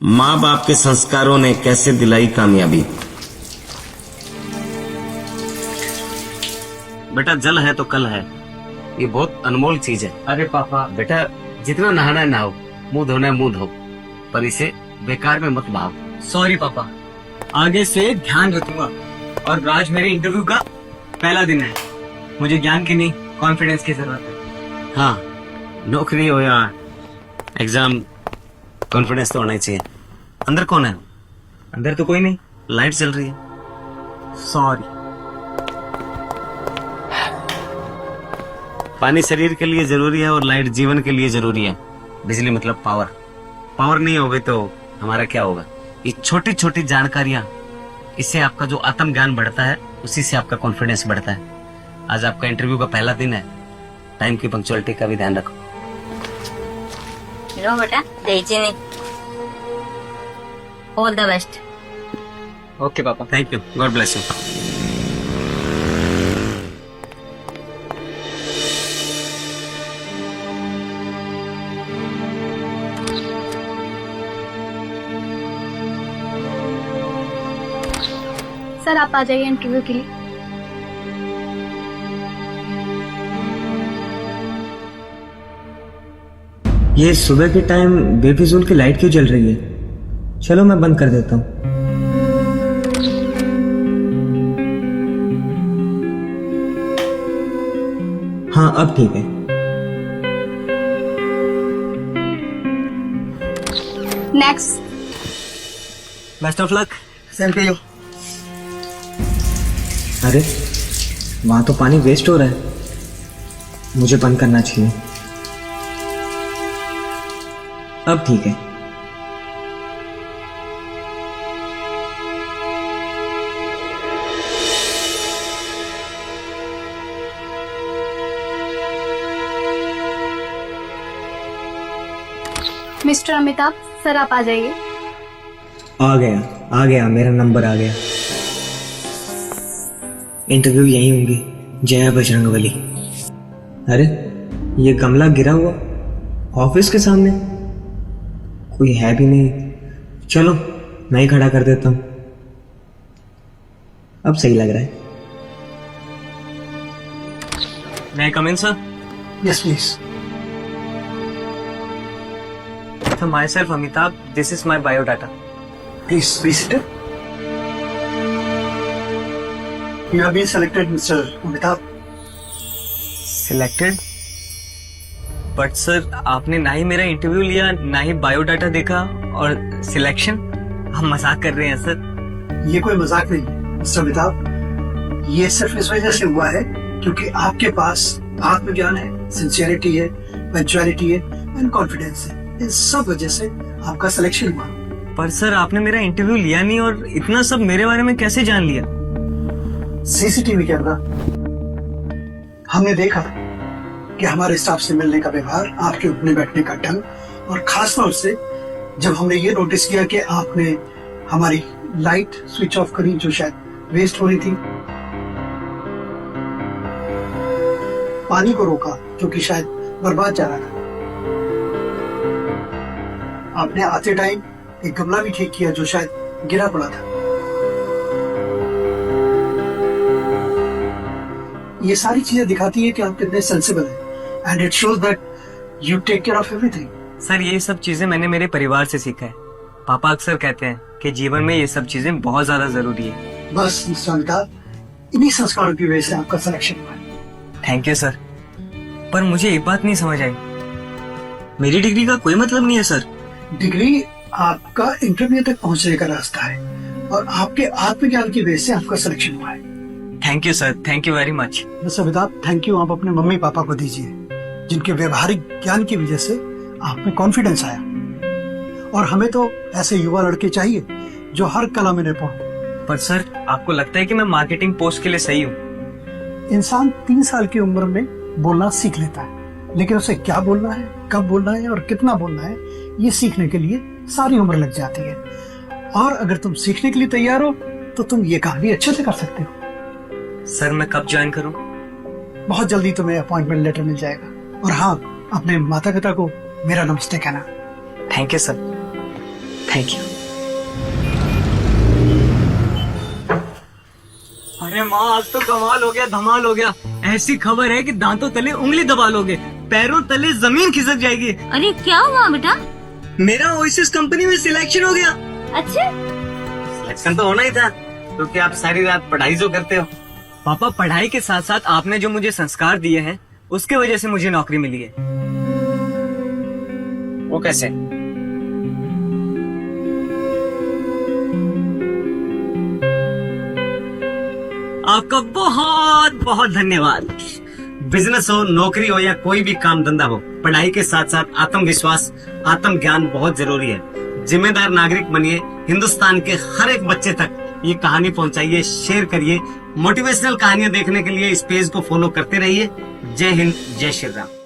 माँ बाप के संस्कारों ने कैसे दिलाई कामयाबी। बेटा जल है तो कल है, ये बहुत अनमोल चीज है। अरे पापा, बेटा जितना नहाना है नहाओ, मुंह धोना है मुंह धो, पर इसे बेकार में मत बहाओ। सॉरी पापा, आगे से ध्यान रखूंगा। और आज मेरे इंटरव्यू का पहला दिन है, मुझे ज्ञान की नहीं कॉन्फिडेंस की जरूरत है। हाँ, नौकरी हो या एग्जाम, कॉन्फिडेंस तो होना ही चाहिए। अंदर कौन है? अंदर तो कोई नहीं। लाइट चल रही है। सॉरी। पानी शरीर के लिए जरूरी है और लाइट जीवन के लिए जरूरी है। बिजली मतलब पावर, पावर नहीं होगी तो हमारा क्या होगा। ये छोटी छोटी जानकारियां, इससे आपका जो आत्म ज्ञान बढ़ता है, उसी से आपका कॉन्फिडेंस बढ़ता है। आज आपका इंटरव्यू का पहला दिन है, टाइम की पंक्चुअलिटी का भी ध्यान रखो। लो बेटा, द्यायची नाही। All the best. ओके पापा। Thank you, God bless you. Sir आप आ जाइए इंटरव्यू के लिए। ये सुबह के टाइम बेफिजूल की लाइट क्यों जल रही है? चलो मैं बंद कर देता हूँ। हाँ अब ठीक है। Next. Best of luck. Same to you. अरे वहां तो पानी वेस्ट हो रहा है, मुझे बंद करना चाहिए। अब ठीक है। मिस्टर अमिताभ, सर आप आ जाइए। आ गया, मेरा नंबर आ गया। इंटरव्यू यहीं होंगी। जय बजरंगबली। अरे ये गमला गिरा हुआ ऑफिस के सामने, कोई है भी नहीं। चलो मैं ही खड़ा कर देता हूं, अब सही लग रहा है। May I come in, sir? Yes, please. So myself, Amitabh. This is my biodata. Please be seated. You have been selected, Mr. Amitabh. Selected? But sir, आपने ना ही मेरा इंटरव्यू लिया, ना ही बायोडाटा देखा, और सिलेक्शन? हम मजाक कर रहे हैं सर। ये कोई मजाक नहीं है, मिस्टर अमिताभ। ये सिर्फ इस वजह से हुआ है क्योंकि आपके पास आत्मज्ञान है, सिंसियरिटी है, पंक्चुअलिटी है एंड कॉन्फिडेंस है। इन सब वजह से आपका सिलेक्शन हुआ। पर सर आपने मेरा इंटरव्यू लिया नहीं और इतना सब मेरे बारे में कैसे जान लिया? CCTV camera. हमने देखा कि हमारे स्टाफ से मिलने का व्यवहार, आपके उठने बैठने का ढंग, और खास तौर से जब हमने ये नोटिस किया कि आपने हमारी लाइट स्विच ऑफ करी जो शायद वेस्ट हो रही थी, पानी को रोका जो कि शायद बर्बाद जा रहा था, आपने आते टाइम एक गमला भी ठीक किया जो शायद गिरा पड़ा था। ये सारी चीजें दिखाती है कि आप कितने सेंसिबल हैं and it shows that you take care of everything. Sir ये सब चीजें मैंने मेरे परिवार से सीखा है। पापा अक्सर कहते हैं कि जीवन में ये सब चीजें बहुत ज्यादा जरूरी है। बस मिस्टर अमिताभ, इन्हीं संस्कारों की वजह से आपका सिलेक्शन हुआ है। Thank you sir. पर मुझे एक बात नहीं समझ आई, मेरी डिग्री का कोई मतलब नहीं है सर। डिग्री आपका इंटरव्यू तक पहुंचने का रास्ता है और आपके आत्मज्ञान की वजह से आपका सिलेक्शन हुआ है। Thank you sir, thank you very much. Mister Amitabh, thank you आप अपने मम्मी पापा को दीजिए, जिनके व्यवहारिक ज्ञान की वजह से आप में कॉन्फिडेंस आया। और हमें तो ऐसे युवा लड़के चाहिए जो हर कला में निपुण हो। पर सर आपको लगता है कि मैं मार्केटिंग पोस्ट के लिए सही हूँ? इंसान 3 साल की उम्र में बोलना सीख लेता है, लेकिन उसे क्या बोलना है, कब बोलना है और कितना बोलना है, ये सीखने के लिए सारी उम्र लग जाती है। और अगर तुम सीखने के लिए तैयार हो तो तुम ये काम भी अच्छे से कर सकते हो। सर मैं कब ज्वाइन करूँ? बहुत जल्दी तुम्हें अपॉइंटमेंट लेटर मिल जाएगा। और हाँ, अपने माता पिता को मेरा नमस्ते कहना। Thank you sir. Thank you. अरे माँ, आज तो कमाल हो गया, धमाल हो गया। ऐसी खबर है कि दांतों तले उंगली दबा लोगे, पैरों तले जमीन खिसक जाएगी। अरे क्या हुआ बेटा? मेरा ओएसिस कंपनी में सिलेक्शन हो गया। अच्छा, सिलेक्शन तो होना ही था, क्योंकि आप सारी रात पढ़ाई जो करते हो। पापा, पढ़ाई के साथ साथ आपने जो मुझे संस्कार दिए हैं, उसके वजह से मुझे नौकरी मिली है। वो कैसे? आपका बहुत बहुत धन्यवाद। बिजनेस हो, नौकरी हो या कोई भी काम धंधा हो, पढ़ाई के साथ साथ आत्मविश्वास, आत्म ज्ञान बहुत जरूरी है। जिम्मेदार नागरिक बनिए, हिंदुस्तान के हर एक बच्चे तक ये कहानी पहुंचाइए, शेयर करिए। मोटिवेशनल कहानियां देखने के लिए इस पेज को फॉलो करते रहिए। जय हिंद, जय श्री राम।